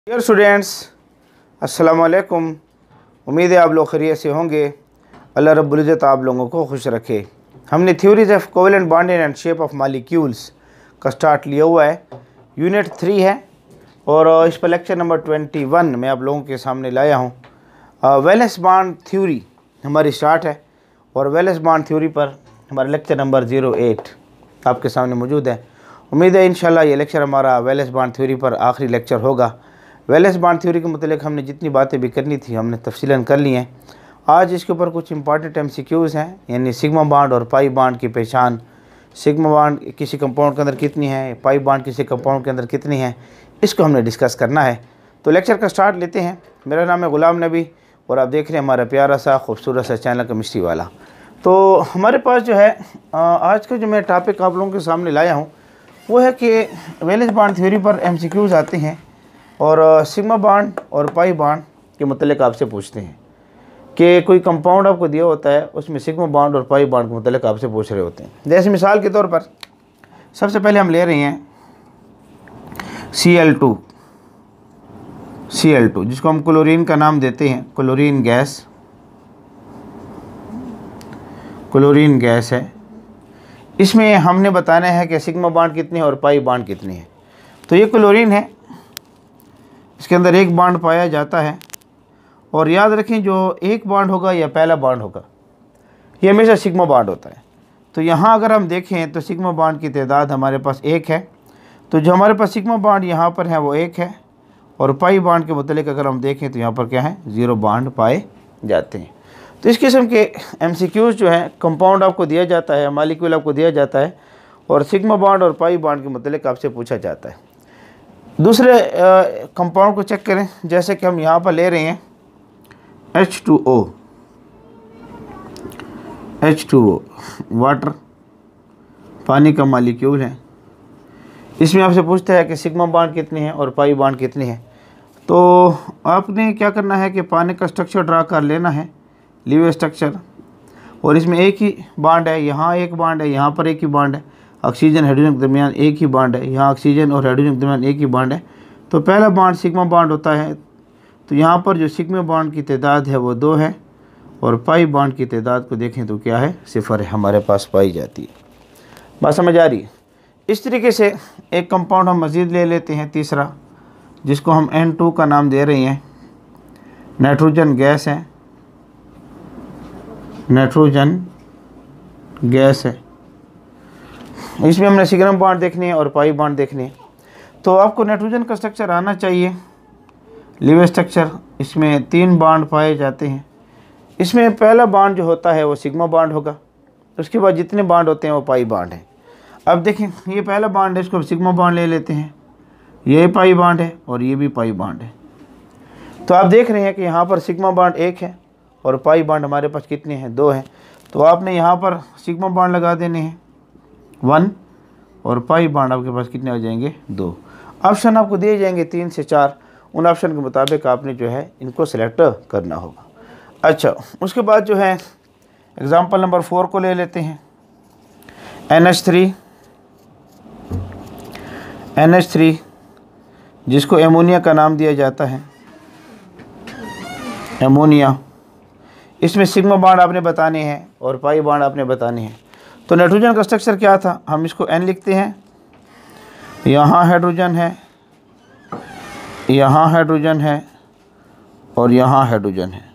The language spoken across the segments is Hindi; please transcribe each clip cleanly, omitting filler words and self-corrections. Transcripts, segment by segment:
डियर स्टूडेंट्स, अस्सलाम वालेकुम। उम्मीद है आप लोग खैरियत से होंगे। अल्लाह रब्बुल इज़्ज़त आप लोगों को खुश रखे। हमने theories of covalent bonding and shape of molecules का स्टार्ट लिया हुआ है। यूनिट 3 है और इस पर लेक्चर नंबर 21 मैं आप लोगों के सामने लाया हूँ। वैलेंस बॉन्ड थ्योरी हमारी स्टार्ट है और वैलेंस बॉन्ड थ्योरी पर हमारा लेक्चर नंबर 08 आपके सामने मौजूद है। उम्मीद है इंशाल्लाह ये लेक्चर हमारा वैलेंस बॉन्ड थ्योरी पर आखिरी लेक्चर होगा। वैलेंस बॉन्ड थ्योरी के मतलब हमने जितनी बातें भी करनी थी हमने तफसीलन कर ली हैं। आज इसके ऊपर कुछ इंपॉर्टेंट MCQs हैं, यानी सिग्मा बॉन्ड और पाई बॉन्ड की पहचान। सिग्मा बॉन्ड किसी कंपाउंड के अंदर कितनी है, पाई बॉन्ड किसी कंपाउंड के अंदर कितनी है, इसको हमने डिस्कस करना है। तो लेक्चर का स्टार्ट लेते हैं। मेरा नाम है ग़ुलाम नबी और आप देख रहे हैं हमारा प्यारा सा खूबसूरत सा चैनल केमिस्ट्री वाला। तो हमारे पास जो है आज का जो मैं टॉपिक आप लोगों के सामने लाया हूँ वो है कि वैलेंस बॉन्ड थ्योरी पर MCQs आते हैं और सिग्मा बॉन्ड और पाई बॉन्ड के मतलब आपसे पूछते हैं कि कोई कंपाउंड आपको दिया होता है उसमें सिग्मा बॉन्ड और पाई बॉन्ड के मतलब आपसे पूछ रहे होते हैं। जैसे मिसाल के तौर पर सबसे पहले हम ले रहे हैं Cl2 जिसको हम क्लोरीन का नाम देते हैं। क्लोरीन गैस है। इसमें हमने बताना है कि सिग्मा बॉन्ड कितनी है और पाई बॉन्ड कितनी है। तो ये क्लोरीन है, इसके अंदर एक बॉन्ड पाया जाता है और याद रखें जो एक बॉन्ड होगा या पहला बॉन्ड होगा ये हमेशा सिग्मा बॉन्ड होता है। तो यहाँ अगर हम देखें तो सिग्मा बॉन्ड की तादाद हमारे पास एक है, तो जो हमारे पास सिग्मा बॉन्ड यहाँ पर है वो एक है और पाई बॉन्ड के मतलब अगर हम देखें तो यहाँ पर क्या है, 0 बॉन्ड पाए जाते हैं। तो इस किस्म के MCQs जो हैं, कंपाउंड आपको दिया जाता है, मॉलिक्यूल आपको दिया जाता है और सिग्मा बॉन्ड और पाई बॉन्ड के मतलब आपसे पूछा जाता है। दूसरे कंपाउंड को चेक करें, जैसे कि हम यहाँ पर ले रहे हैं H2O वाटर, पानी का मॉलिक्यूल है। इसमें आपसे पूछता है कि सिग्मा बॉन्ड कितनी है और पाई बॉन्ड कितनी है। तो आपने क्या करना है कि पानी का स्ट्रक्चर ड्रा कर लेना है, लीवर स्ट्रक्चर, और इसमें एक ही बॉन्ड है, यहाँ एक बॉन्ड है, यहाँ पर एक ही बॉन्ड है। ऑक्सीजन हाइड्रोजन के दरमियान एक ही बॉन्ड है, यहाँ ऑक्सीजन और हाइड्रोजन के दरमियान एक ही बॉन्ड है। तो पहला बॉन्ड सिग्मा बॉन्ड होता है। तो यहाँ पर जो सिग्मा बॉन्ड की तादाद है वो 2 है और पाई बॉन्ड की तादाद को देखें तो क्या है, 0 है, हमारे पास पाई जाती है। बात समझ आ रही है। इस तरीके से एक कंपाउंड हम मज़ीद ले लेते हैं, तीसरा, जिसको हम N2 का नाम दे रहे हैं। नाइट्रोजन गैस है। इसमें हमने सिग्मा बॉन्ड देखनी है और पाई बॉन्ड देखनी है। तो आपको नाइट्रोजन का स्ट्रक्चर आना चाहिए, लीवर स्ट्रक्चर। इसमें 3 बॉन्ड पाए जाते हैं। इसमें पहला बॉन्ड जो होता है वो सिग्मा बॉन्ड होगा, उसके बाद जितने बॉन्ड होते हैं वो पाई बॉन्ड है। अब देखें, ये पहला बॉन्ड है, इसको सिग्मा बॉन्ड ले लेते हैं, ये पाई बॉन्ड है और ये भी पाई बॉन्ड है। तो आप देख रहे हैं कि यहाँ पर सिग्मा बॉन्ड 1 है और पाई बॉन्ड हमारे पास कितने हैं, 2 हैं। तो आपने यहाँ पर सिग्मा बॉन्ड लगा देने हैं 1 और पाई बॉन्ड आपके पास कितने आ जाएंगे, 2। ऑप्शन आपको दिए जाएंगे 3 से 4, उन ऑप्शन के मुताबिक आपने जो है इनको सेलेक्ट करना होगा। अच्छा, उसके बाद जो है एग्ज़ाम्पल नंबर 4 को ले लेते हैं। NH3 जिसको एमोनिया का नाम दिया जाता है, एमोनिया। इसमें सिग्मा बॉन्ड आपने बताने हैं और पाई बॉन्ड आपने बताने हैं। तो नाइट्रोजन का स्ट्रक्चर क्या था, हम इसको N लिखते हैं, यहाँ हाइड्रोजन है, यहाँ हाइड्रोजन है और यहाँ हाइड्रोजन है।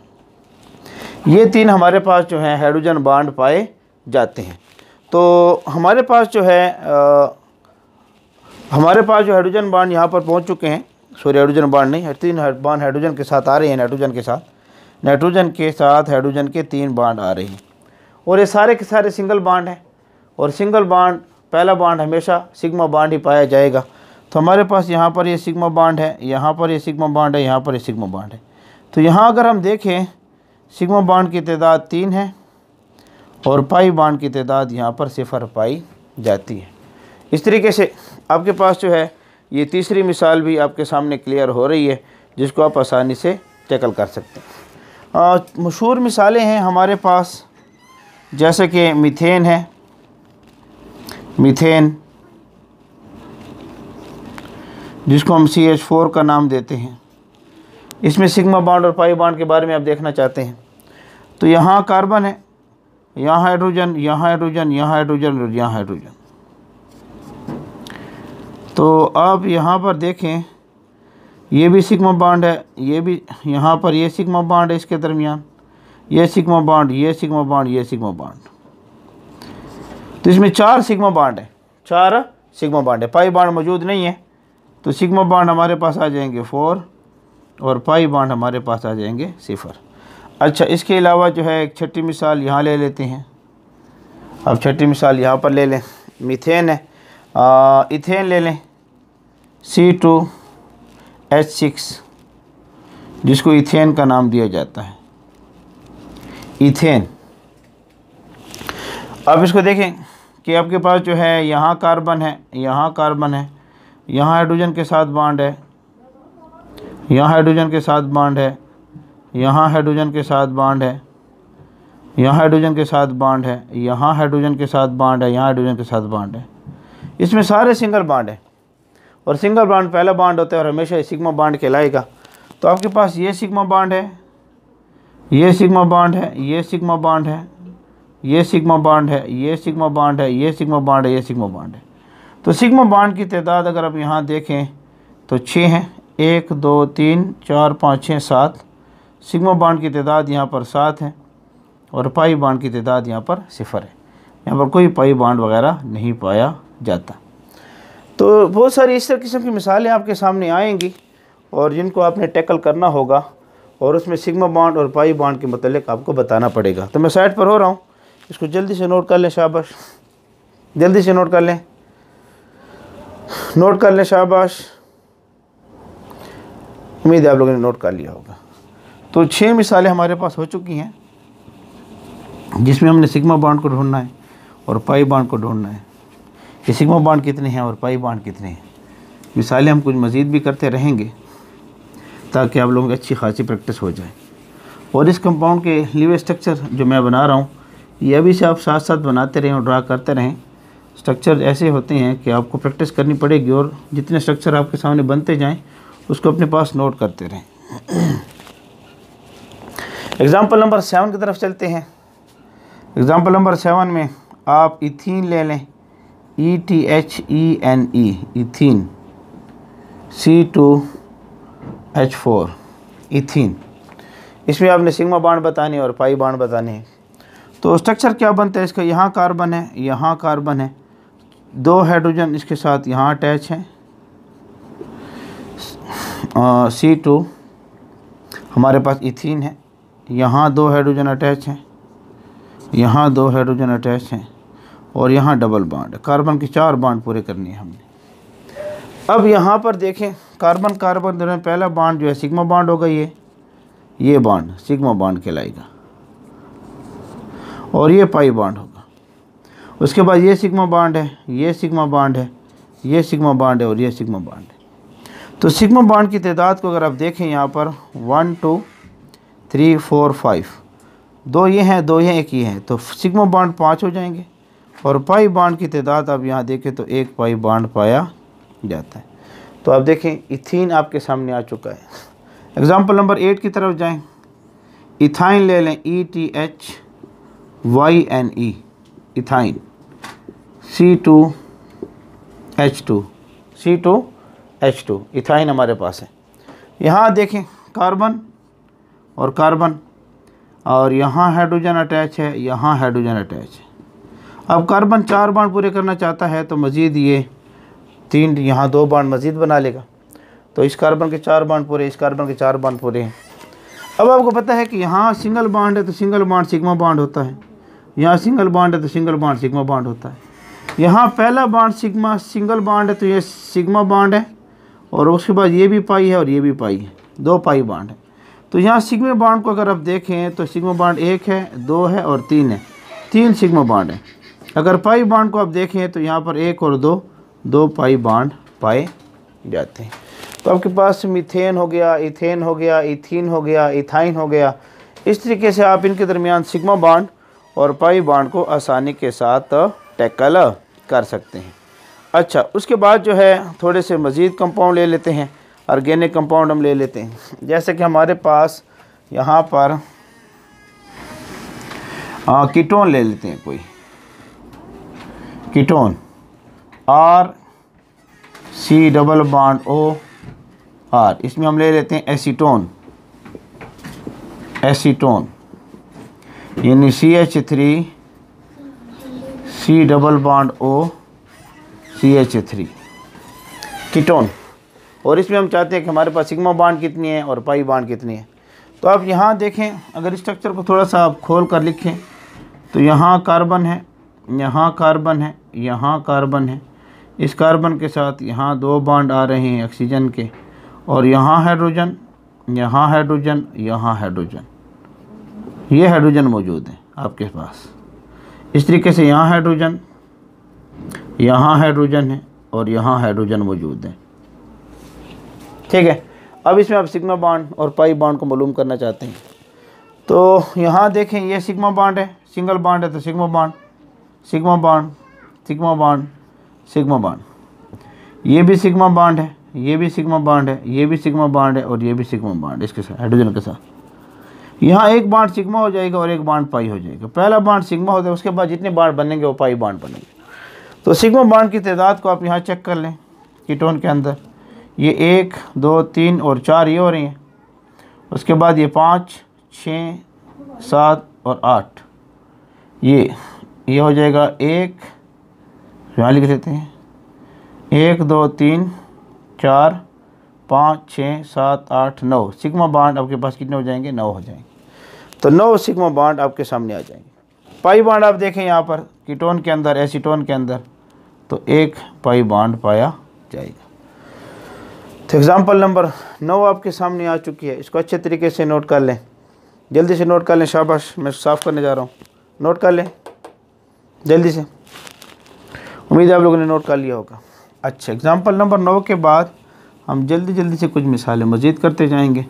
ये 3 हमारे पास जो है हाइड्रोजन बॉन्ड पाए जाते हैं। तो हमारे पास जो हाइड्रोजन बॉन्ड यहाँ पर पहुँच चुके हैं। सॉरी, हाइड्रोजन बॉन्ड नहीं है, 3 बॉन्ड हाइड्रोजन के साथ आ रहे हैं। नाइट्रोजन के साथ हाइड्रोजन के 3 बॉन्ड आ रहे हैं और ये सारे के सारे सिंगल बॉन्ड हैं और सिंगल बॉन्ड, पहला बॉन्ड हमेशा सिग्मा बॉन्ड ही पाया जाएगा। तो हमारे पास यहाँ पर ये सिग्मा बॉन्ड है, यहाँ पर ये सिग्मा बॉन्ड है, यहाँ पर ये सिग्मा बॉन्ड है। तो यहाँ अगर हम देखें सिग्मा बॉन्ड की तादाद 3 है और पाई बॉन्ड की तादाद यहाँ पर 0 पाई जाती है। इस तरीके से आपके पास जो है ये तीसरी मिसाल भी आपके सामने क्लियर हो रही है, जिसको आप आसानी से टैकल कर सकते हैं। मशहूर मिसालें हैं हमारे पास, जैसे कि मीथेन है। जिसको हम CH4 का नाम देते हैं। इसमें सिग्मा बॉन्ड और पाई बॉन्ड के बारे में आप देखना चाहते हैं तो यहाँ कार्बन है, यहाँ हाइड्रोजन, यहाँ हाइड्रोजन, यहाँ हाइड्रोजन और यहाँ हाइड्रोजन। तो आप यहाँ पर देखें ये भी सिग्मा बॉन्ड है, ये भी यहाँ पर ये सिग्मा बॉन्ड है, इसके दरमियान ये सिग्मा बॉन्ड, ये सिग्मा बॉन्ड, ये सिग्मा बॉन्ड। तो इसमें 4 सिग्मा बॉन्ड है, 4 सिग्मा बॉन्ड है। पाई बॉन्ड मौजूद नहीं है तो सिग्मा बॉन्ड हमारे पास आ जाएंगे 4 और पाई बॉन्ड हमारे पास आ जाएंगे 0। अच्छा, इसके अलावा जो है एक छठी मिसाल यहाँ ले लेते हैं। अब छठी मिसाल यहाँ पर ले लें, मीथेन है, इथेन ले लें, C2H6 जिसको इथेन का नाम दिया जाता है, इथेन। अब इसको देखें कि आपके पास जो है यहाँ कार्बन है, यहाँ कार्बन है, यहाँ हाइड्रोजन के साथ बॉन्ड है, यहाँ हाइड्रोजन के साथ बॉन्ड है, यहाँ हाइड्रोजन के साथ बॉन्ड है, यहाँ हाइड्रोजन के साथ बॉन्ड है, यहाँ हाइड्रोजन के साथ बॉन्ड है, यहाँ हाइड्रोजन के साथ बॉन्ड है। इसमें सारे सिंगल बॉन्ड है और सिंगल बॉन्ड पहला बॉन्ड होता है और हमेशा सिग्मा बॉन्ड कहलाएगा। तो आपके पास ये सिग्मा बॉन्ड है, ये सिग्मा बॉन्ड है, ये सिग्मा बॉन्ड है, ये सिग्मा बॉन्ड है, ये सिग्मा बॉन्ड है, ये सिग्मा बॉन्ड है, ये सिग्मा बॉन्ड है। तो सिग्मा बॉन्ड की तादाद अगर आप यहाँ देखें तो 6 हैं, 1 2 3 4 5 6 7। सिग्मा बॉन्ड की तादाद यहाँ पर 7 है और पाई बॉन्ड की तादाद यहाँ पर 0 है। यहाँ पर कोई पाई बॉन्ड वगैरह नहीं पाया जाता। तो बहुत सारी इस तरह किस्म की मिसालें आपके सामने आएंगी और जिनको आपने टैकल करना होगा और उसमें सिग्मा बॉन्ड और पाई बॉन्ड के मतलब आपको बताना पड़ेगा। तो मैं साइड पर हो रहा हूँ, इसको जल्दी से नोट कर लें, शाबाश, जल्दी से नोट कर लें, नोट कर लें, शाबाश। उम्मीद है आप लोगों ने नोट कर लिया होगा। तो 6 मिसालें हमारे पास हो चुकी हैं जिसमें हमने सिग्मा बॉन्ड को ढूंढना है और पाई बॉन्ड को ढूंढना है कि सिग्मा बॉन्ड कितने हैं और पाई बॉन्ड कितने हैं। मिसालें हम कुछ मज़ीद भी करते रहेंगे ताकि आप लोगों की अच्छी खासी प्रैक्टिस हो जाए। और इस कंपाउंड के लीव स्ट्रक्चर जो मैं बना रहा हूँ ये अभी से आप साथ साथ बनाते रहें और ड्रा करते रहें। स्ट्रक्चर ऐसे होते हैं कि आपको प्रैक्टिस करनी पड़ेगी और जितने स्ट्रक्चर आपके सामने बनते जाएं उसको अपने पास नोट करते रहें। एग्ज़ाम्पल नंबर 7 की तरफ चलते हैं। एग्ज़ाम्पल नंबर 7 में आप इथीन ले लें, ETHENE, इथीन, C2H4, इथीन। इसमें आपने सिग्मा बॉन्ड बताने और पाई बॉन्ड बताने हैं। तो स्ट्रक्चर क्या बनता है इसका, यहाँ कार्बन है, यहाँ कार्बन है, 2 हाइड्रोजन इसके साथ यहाँ अटैच हैं, C2 हमारे पास इथीन है, यहाँ 2 हाइड्रोजन अटैच हैं, यहाँ 2 हाइड्रोजन अटैच हैं और यहाँ डबल बॉन्ड। कार्बन के 4 बॉन्ड पूरे करने हैं हमने। अब यहाँ पर देखें कार्बन कार्बन दरमियान पहला बॉन्ड जो है सिग्मा बॉन्ड होगा, ये बॉन्ड सिग्मा बॉन्ड कहलाएगा और ये पाई बॉन्ड होगा। उसके बाद ये सिग्मा बॉन्ड है, ये सिग्मा बॉन्ड है, ये सिग्मा बॉन्ड है और ये सिग्मा बॉन्ड है। तो सिग्मा बॉन्ड की तादाद को अगर आप देखें यहाँ पर 1 2 3 4 5, 2 ये हैं, 2 ये, 1 ये हैं, तो सिग्मा बॉन्ड 5 हो जाएंगे। और पाई बॉन्ड की तादाद आप यहाँ देखें तो 1 पाई बॉन्ड पाया जाता है। तो आप देखें इथीन आपके सामने आ चुका है। एग्ज़ाम्पल नंबर 8 की तरफ जाएं। इथाइन ले लें, ETHYNE, इथाइन, C2H2, इथाइन हमारे पास है। यहाँ देखें कार्बन और कार्बन और यहाँ हाइड्रोजन अटैच है, यहाँ हाइड्रोजन अटैच है। अब कार्बन 4 बॉन्ड पूरे करना चाहता है तो मज़ीद ये 3, यहाँ 2 बॉन्ड मज़ीद बना लेगा। तो इस कार्बन के 4 बॉन्ड पूरे, इस कार्बन के 4 बॉन्ड पूरे हैं। अब आपको पता है कि यहाँ सिंगल बॉन्ड है तो सिंगल बॉन्ड सिग्मा बॉन्ड होता है, यहाँ सिंगल बॉन्ड है तो सिंगल बॉन्ड सिग्मा बॉन्ड होता है। यहाँ पहला बॉन्ड सिग्मा सिंगल बॉन्ड है तो ये सिग्मा बॉन्ड है और उसके बाद ये भी पाई है और ये भी पाई है, 2 पाई बॉन्ड है। तो यहाँ सिग्मा बॉन्ड को अगर आप देखें तो सिग्मा बॉन्ड 1 है, 2 है और 3 है, 3 सिग्मा बॉन्ड है। अगर पाई बॉन्ड को आप देखें तो यहाँ पर 1 और 2 पाई बॉन्ड पाए जाते हैं। तो आपके पास मीथेन हो गया, इथेन हो गया, इथीन हो गया, इथाइन हो गया। इस तरीके से आप इनके दरमियान सिग्मा बॉन्ड और पाई बॉन्ड को आसानी के साथ टैकल कर सकते हैं। अच्छा, उसके बाद जो है थोड़े से मज़ीद कंपाउंड ले लेते हैं, ऑर्गेनिक कंपाउंड हम ले लेते हैं। जैसे कि हमारे पास यहाँ पर कीटोन ले लेते हैं, कोई ketone R C double bond O R, इसमें हम ले लेते हैं एसीटोन, एसीटोन यानी CH3 C double bond O CH3 ketone. और इसमें हम चाहते हैं कि हमारे पास सिग्मा बॉन्ड कितनी है और पाई बॉन्ड कितनी है। तो आप यहाँ देखें, अगर स्ट्रक्चर को थोड़ा सा आप खोल कर लिखें तो यहाँ कार्बन है, यहाँ कार्बन है, यहाँ कार्बन है, इस कार्बन के साथ यहाँ 2 बॉन्ड आ रहे हैं ऑक्सीजन के, और यहाँ हाइड्रोजन, यहाँ हाइड्रोजन, यहाँ हाइड्रोजन, ये हाइड्रोजन मौजूद है आपके पास। इस तरीके से यहाँ हाइड्रोजन, यहाँ हाइड्रोजन है और यहाँ हाइड्रोजन मौजूद है। ठीक है, अब इसमें आप सिग्मा बॉन्ड और पाई बॉन्ड को मालूम करना चाहते हैं। तो यहाँ देखें, ये सिग्मा बॉन्ड है, सिंगल बॉन्ड है तो sigma bond, sigma bond, sigma bond, sigma bond, ये भी सिग्मा बॉन्ड है, ये भी सिग्मा बॉन्ड है, ये भी सिग्मा बॉन्ड है और ये भी सिग्मा बॉन्ड इसके साथ, हाइड्रोजन के साथ। यहाँ एक बॉन्ड सिग्मा हो जाएगा और एक बॉन्ड पाई हो जाएगा। पहला बॉन्ड सिग्मा होता है, उसके बाद जितने बॉन्ड बनेंगे वो पाई बॉन्ड बनेंगे। तो सिग्मा बॉन्ड की तादाद को आप यहाँ चेक कर लें कीटोन के अंदर, ये 1 2 3 और 4 ये हो रही हैं। उसके बाद ये 5 6 7 और 8 ये हो जाएगा। 1 यहाँ लिख देते हैं, 1 2 3 4 5 6 7 8 9 सिग्मा बॉन्ड आपके पास कितने हो जाएंगे? 9 हो जाएंगे। तो 9 सिग्मा बॉन्ड आपके सामने आ जाएंगे। पाई बॉन्ड आप देखें यहाँ पर कीटोन के अंदर, एसीटोन के अंदर, तो 1 पाई बॉन्ड पाया जाएगा। तो एग्ज़ाम्पल नंबर 9 आपके सामने आ चुकी है। इसको अच्छे तरीके से नोट कर लें, जल्दी से नोट कर लें। शाबाश, मैं साफ़ करने जा रहा हूँ, नोट कर लें जल्दी से। उम्मीद है आप लोगों ने नोट कर लिया होगा। अच्छा, एग्ज़ाम्पल नंबर 9 के बाद हम जल्दी से कुछ मिसालें मज़ीद करते जाएंगे।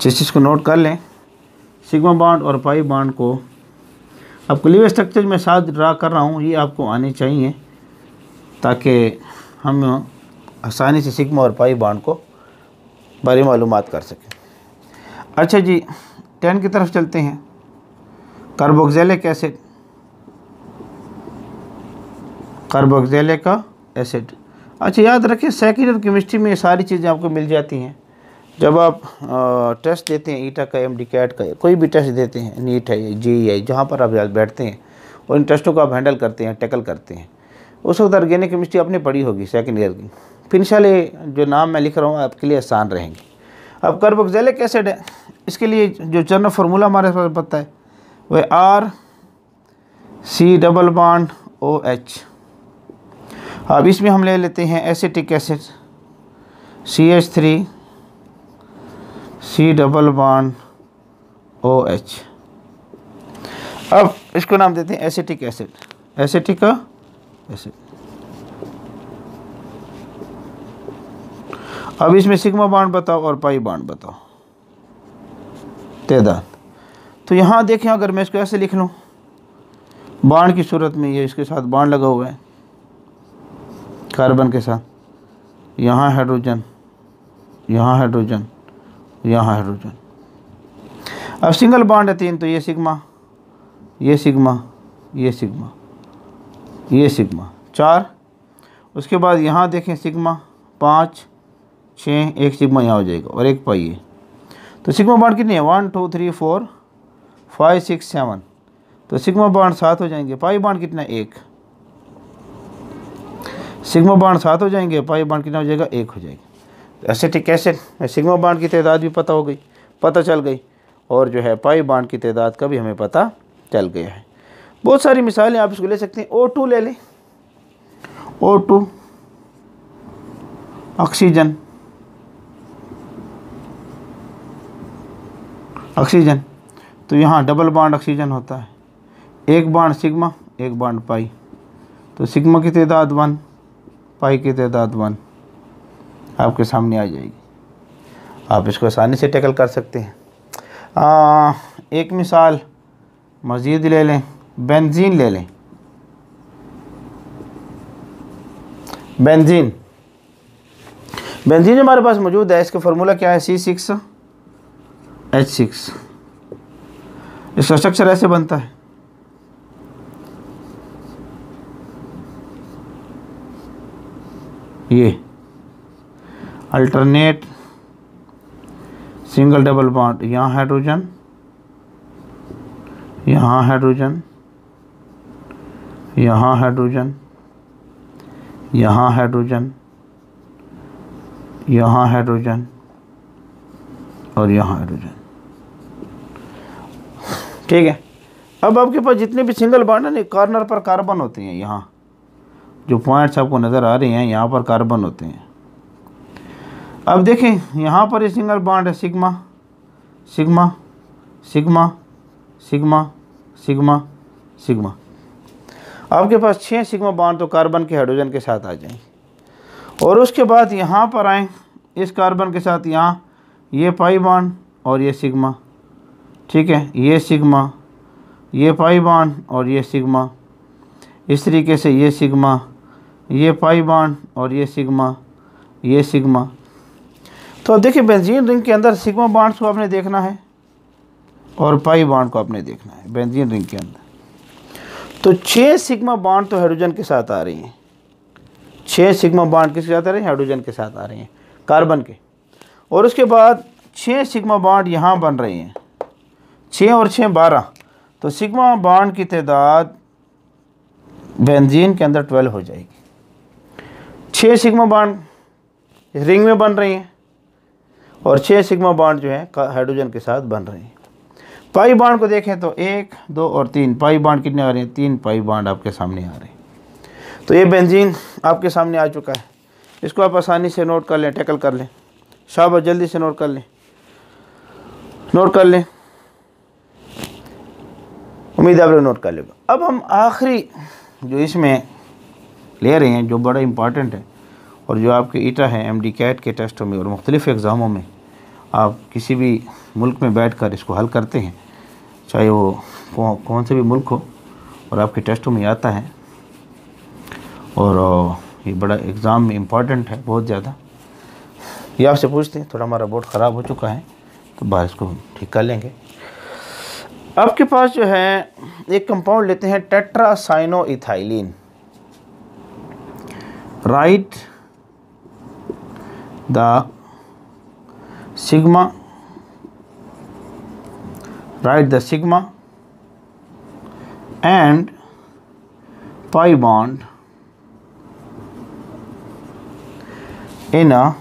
जिस चीज़ को नोट कर लें, सिग्मा बॉन्ड और पाई बॉन्ड को आपको लीव स्ट्रक्चर में साथ ड्रा कर रहा हूँ, ये आपको आने चाहिए ताकि हम आसानी से सिग्मा और पाई बॉन्ड को बारे मालूमात कर सकें। अच्छा जी, 10 की तरफ चलते हैं। Carboxylic acid, carboxylic acid. अच्छा, याद रखें सेकेंड ईयर केमिस्ट्री में ये सारी चीज़ें आपको मिल जाती हैं। जब आप टेस्ट देते हैं, ईटा का, MD-CAT का, कोई भी टेस्ट देते हैं, नीट है, JEE है, जहाँ पर आप बैठते हैं और इन टेस्टों को आप हैंडल करते हैं, टैकल करते हैं, उस वक्त ऑर्गेनिक केमिस्ट्री आपने पढ़ी होगी सेकेंड ईयर की। फिर इंशाल्लाह जो नाम मैं लिख रहा हूँ आपके लिए आसान रहेंगे। अब कार्बोक्सिलिक एसिड है, इसके लिए जो जनरल फार्मूला हमारे पास पता है वह RC डबल बॉन्ड OH। अब इसमें हम ले लेते हैं acetic acid, CH3 C double bond OH। अब इसको नाम देते हैं एसिटिक एसिड, एसिटिक एसिड। अब इसमें सिग्मा बॉन्ड बताओ और पाई बॉन्ड बताओ, तादाद। तो यहाँ देखें, अगर मैं इसको ऐसे लिख लूँ बॉन्ड की सूरत में, ये इसके साथ बॉन्ड लगा हुआ है कार्बन के साथ, यहाँ हाइड्रोजन, यहाँ हाइड्रोजन, यहाँ हाइड्रोजन। अब सिंगल बॉन्ड है 3, तो ये सिग्मा, ये सिग्मा, ये सिग्मा, ये सिग्मा 4। उसके बाद यहाँ देखें सिग्मा 5 6, एक सिग्मा यहाँ हो जाएगा और एक पाई है। तो सिग्मा बॉन्ड कितनी है? 1 2 3 4 5 6 7। तो सिग्मा बॉन्ड 7 हो जाएंगे। पाई बॉन्ड कितना है? 1। सिग्मा बॉन्ड 7 हो जाएंगे, पाई बॉन्ड कितना हो जाएगा? 1 हो जाएगा। एसिटिक एसिड में सिग्मा बॉन्ड की तादाद भी पता हो गई, पता चल गई, और जो है पाई बॉन्ड की तादाद का भी हमें पता चल गया है। बहुत सारी मिसालें आप इसको ले सकते हैं। O2 ले लें, O2 ऑक्सीजन, ऑक्सीजन। तो यहाँ डबल बॉन्ड ऑक्सीजन होता है, एक बॉन्ड सिग्मा, एक बॉन्ड पाई। तो सिग्मा की तादाद 1, पाई की तादाद 1 आपके सामने आ जाएगी। आप इसको आसानी से टैकल कर सकते हैं। एक मिसाल मज़ीद ले लें, बेंजीन ले लें, बेंजीन हमारे पास मौजूद है। इसका फार्मूला क्या है? C6H6। इसका स्ट्रक्चर ऐसे बनता है, ये अल्टरनेट सिंगल डबल बॉन्ड, यहाँ हाइड्रोजन, यहाँ हाइड्रोजन, यहाँ हाइड्रोजन, यहाँ हाइड्रोजन, यहाँ हाइड्रोजन और यहाँ हाइड्रोजन। ठीक है। अब आपके पास जितने भी सिंगल बॉन्ड है ना, कॉर्नर पर कार्बन होते हैं। यहाँ जो पॉइंट्स आपको नज़र आ रहे हैं, यहाँ पर कार्बन होते हैं। अब देखें यहाँ पर ये सिंगल बॉन्ड है, sigma sigma sigma sigma sigma sigma. आपके पास 6 सिग्मा बॉन्ड तो कार्बन के हाइड्रोजन के साथ आ जाएं, और उसके बाद यहाँ पर आएँ इस कार्बन के साथ, यहाँ ये पाई बॉन्ड और ये सिग्मा। ठीक है, ये सिग्मा, ये पाई बॉन्ड और ये सिग्मा। इस तरीके से ये सिग्मा, ये पाई बॉन्ड और ये सिग्मा, ये सिग्मा। तो अब देखिए बेंजीन रिंग के अंदर सिग्मा बॉन्ड्स को आपने देखना है और पाई बॉन्ड को आपने देखना है बेंजीन रिंग के अंदर। तो 6 सिग्मा बॉन्ड तो हाइड्रोजन के साथ आ रही हैं, 6 सिग्मा बॉन्ड किसके साथ आ रहे हैं? हाइड्रोजन के साथ आ रहे हैं, कार्बन के। और उसके बाद 6 सिग्मा बॉन्ड यहाँ बन रहे हैं, 6 और 6 12। तो सिग्मा बॉन्ड की तादाद बेंजीन के अंदर 12 हो जाएगी। 6 सिग्मा बॉन्ड रिंग में बन रही हैं और 6 सिग्मा बॉन्ड जो है हाइड्रोजन के साथ बन रहे हैं। पाई बॉन्ड को देखें तो 1 2 और 3 पाई बॉन्ड कितने आ रहे हैं? 3 पाई बॉन्ड आपके सामने आ रहे हैं। तो ये बेंजीन आपके सामने आ चुका है। इसको आप आसानी से नोट कर लें, टैकल कर लें। शाबाश, जल्दी से नोट कर लें, नोट कर लें। उम्मीद है आप लोग नोट कर लेगा। अब हम आखिरी जो इसमें ले रहे हैं, जो बड़ा इम्पॉर्टेंट है और जो आपके ईटा है MD कैट के टेस्टों में और मुख्तलिफ़ एग्ज़ामों में आप किसी भी मुल्क में बैठकर इसको हल करते हैं, चाहे वो कौन से भी मुल्क हो, और आपके टेस्टों में आता है। और ये बड़ा एग्ज़ाम में इम्पॉर्टेंट है बहुत ज़्यादा। ये आपसे पूछते हैं, थोड़ा हमारा बोर्ड ख़राब हो चुका है तो बाहर इसको ठीक कर लेंगे। आपके पास जो है एक कंपाउंड लेते हैं tetracyanoethylene. Right the sigma, write the sigma and pi bond in a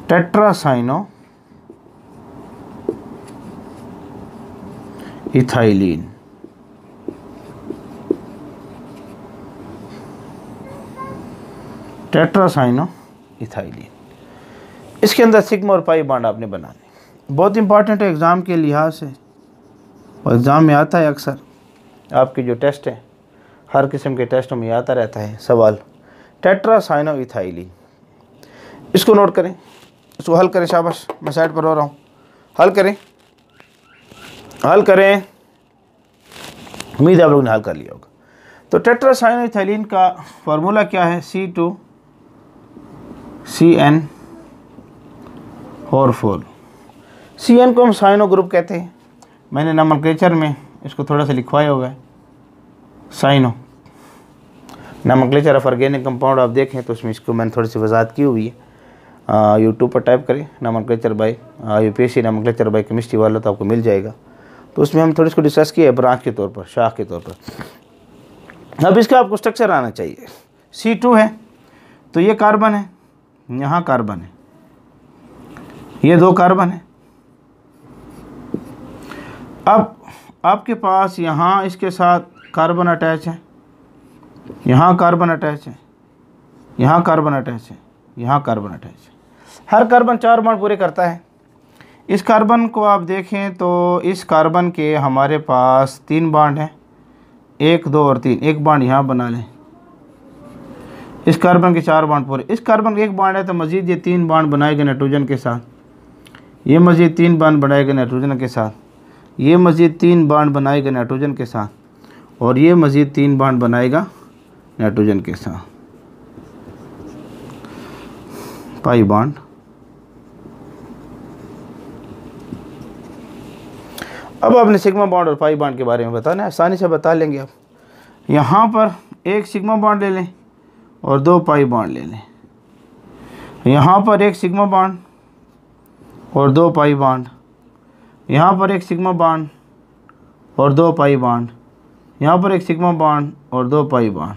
tetracyanoethylene. टेट्रासाइनोइथाइलिन, इसके अंदर सिग्मा और पाई बॉन्ड आपने बनाने। बहुत इंपॉर्टेंट है एग्ज़ाम के लिहाज से, और एग्ज़ाम में आता है अक्सर। आपके जो टेस्ट है, हर किस्म के टेस्टों में आता रहता है सवाल टेट्रासाइनोइथाइलिन। इसको नोट करें, इसको हल करें। शाबाश, मैं साइड पर हो रहा हूँ। हल करें, हल करें। उम्मीद है आप लोगों ने हल कर लिया होगा। तो टेट्रासाइनोइथाइलिन का फार्मूला क्या है? C2CN4। CN को हम साइनो ग्रुप कहते हैं। मैंने नोमेनक्लेचर में इसको थोड़ा सा लिखवाया हुआ है, cyano. Nomenclature of organic compound आप देखें तो उसमें इसको मैंने थोड़ी सी वजाहत की हुई है। यूट्यूब पर टाइप करें nomenclature by UPSC nomenclature by chemistry वाला, तो आपको मिल जाएगा। तो उसमें हम थोड़ी इसको डिस्कस किया है ब्रांच के तौर पर, शाख के तौर पर। अब इसका आपको स्ट्रक्चर आना चाहिए। C2 है तो ये कार्बन है, यहाँ कार्बन है, ये 2 कार्बन है। अब आपके पास यहाँ इसके साथ कार्बन अटैच है, यहाँ कार्बन अटैच है, यहाँ कार्बन अटैच है, यहाँ कार्बन अटैच है। हर कार्बन 4 बॉन्ड पूरे करता है। इस कार्बन को आप देखें तो इस कार्बन के हमारे पास 3 बॉन्ड हैं, 1 2 और 3। एक बॉन्ड यहाँ बना लें। इस कार्बन के 4 बॉन्ड पूरे। इस कार्बन का 1 बॉन्ड है तो मज़ीद ये 3 बॉन्ड बनाए गए नाइट्रोजन के साथ। ये मज़ीद 3 बॉन्ड बनाए गए नाइट्रोजन के साथ। ये मज़ीद 3 बॉन्ड बनाएगा नाइट्रोजन के साथ, और ये मज़ीद 3 बॉन्ड बनाएगा नाइट्रोजन के साथ, पाई बॉन्ड। अब आपने सिग्मा बॉन्ड और पाई बॉन्ड के बारे में बताना है, आसानी से बता लेंगे आप। यहाँ पर एक सिग्मा बॉन्ड ले लें और 2 पाई बॉन्ड ले लें, यहाँ पर एक सिग्मा बॉन्ड और 2 पाई बॉन्ड, यहाँ पर एक सिग्मा बॉन्ड और 2 पाई बॉन्ड, यहाँ पर एक सिग्मा बॉन्ड और 2 पाई बॉन्ड।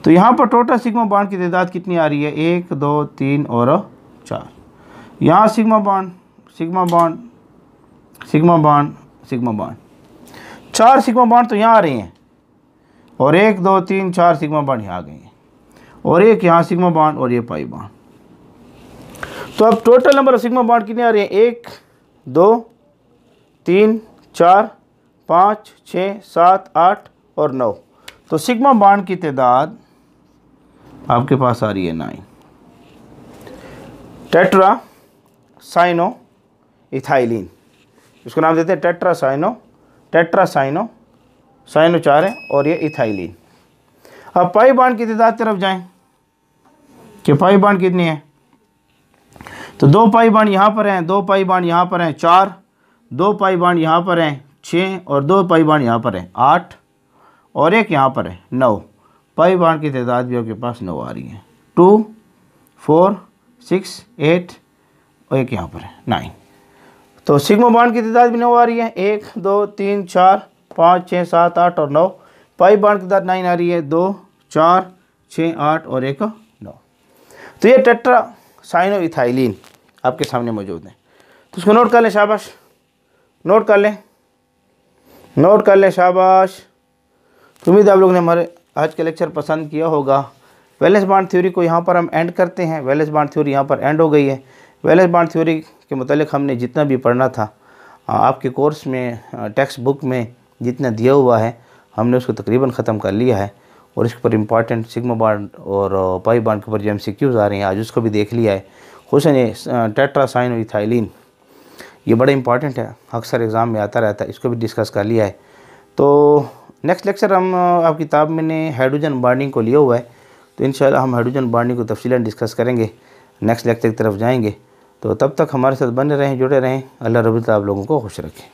तो यहाँ पर टोटल सिग्मा बॉन्ड की तादाद कितनी आ रही है? 1 2 3 और 4। यहाँ sigma bond, sigma bond, sigma bond, sigma bond, 4 sigma bond तो यहाँ आ रहे हैं, और 1 2 3 4 सिग्मा बॉन्ड यहाँ आ गए हैं, और एक यहाँ सिग्मा बॉन्ड और ये पाई बॉन्ड। तो अब total number of sigma bond कितने आ रहे हैं? 1 2 3 4 5 6 7 8 और 9। तो सिग्मा बॉन्ड की तादाद आपके पास आ रही है 9। टेट्रा साइनो इथाइलिन, इसको नाम देते हैं टेट्रा साइनो, साइनो 4 है और ये इथाइलिन। अब पाई बॉन्ड की तादाद तरफ जाएं कि पाई बॉन्ड कितनी है? तो 2 पाई बॉन्ड यहाँ पर हैं, 2 पाई बॉन्ड यहाँ पर हैं 4, 2 पाई बॉन्ड यहाँ पर हैं 6, और 2 पाई बॉन्ड यहाँ पर हैं 8, और एक यहाँ पर है 9। पाई बॉन्ड की तादाद भी आपके पास 9 आ रही है। 2 4 6 8 और एक यहाँ पर है 9। तो सिग्मा बॉन्ड की तादाद भी 9 आ रही है, 1 2 3 4 5 6 7 8 और 9। पाई बॉन्ड की तादाद 9 आ रही है, 2 4 6 8 और एक 9। तो ये टेट्रा साइनो इथाइलिन आपके सामने मौजूद है। तो इसको नोट कर लें, शाबाश, नोट कर लें, नोट कर लें, शाबाश। तो उम्मीद आप लोगों ने हमारे आज के लेक्चर पसंद किया होगा। वैलेंस बॉन्ड थ्योरी को यहाँ पर हम एंड करते हैं। वैलेंस बॉन्ड थ्योरी यहाँ पर एंड हो गई है। वैलेंस बॉन्ड थ्योरी के मुतालिक हमने जितना भी पढ़ना था आपके कोर्स में, टेक्स्ट बुक में जितना दिया हुआ है, हमने उसको तकरीबन ख़त्म कर लिया है। और इसके ऊपर इम्पॉर्टेंट सिग्मा बॉन्ड और पाई बॉन्ड के ऊपर जो MCQs आ रहे हैं आज उसको भी देख लिया है। खुशन ये टेट्रा साइनो इथाइलिन ये बड़ा इंपॉर्टेंट है, अक्सर एग्ज़ाम में आता रहता है, इसको भी डिस्कस कर लिया है। तो नेक्स्ट लेक्चर हम आपकी किताब में ने हाइड्रोजन बॉन्डिंग को लिया हुआ है, तो इंशाल्लाह हम हाइड्रोजन बॉन्डिंग को तफसीलन डिस्कस करेंगे, नेक्स्ट लेक्चर की तरफ जाएंगे। तो तब तक हमारे साथ बने रहें, जुड़े रहें। अल्लाह रब्बुल इज़्ज़त आप लोगों को खुश रखे।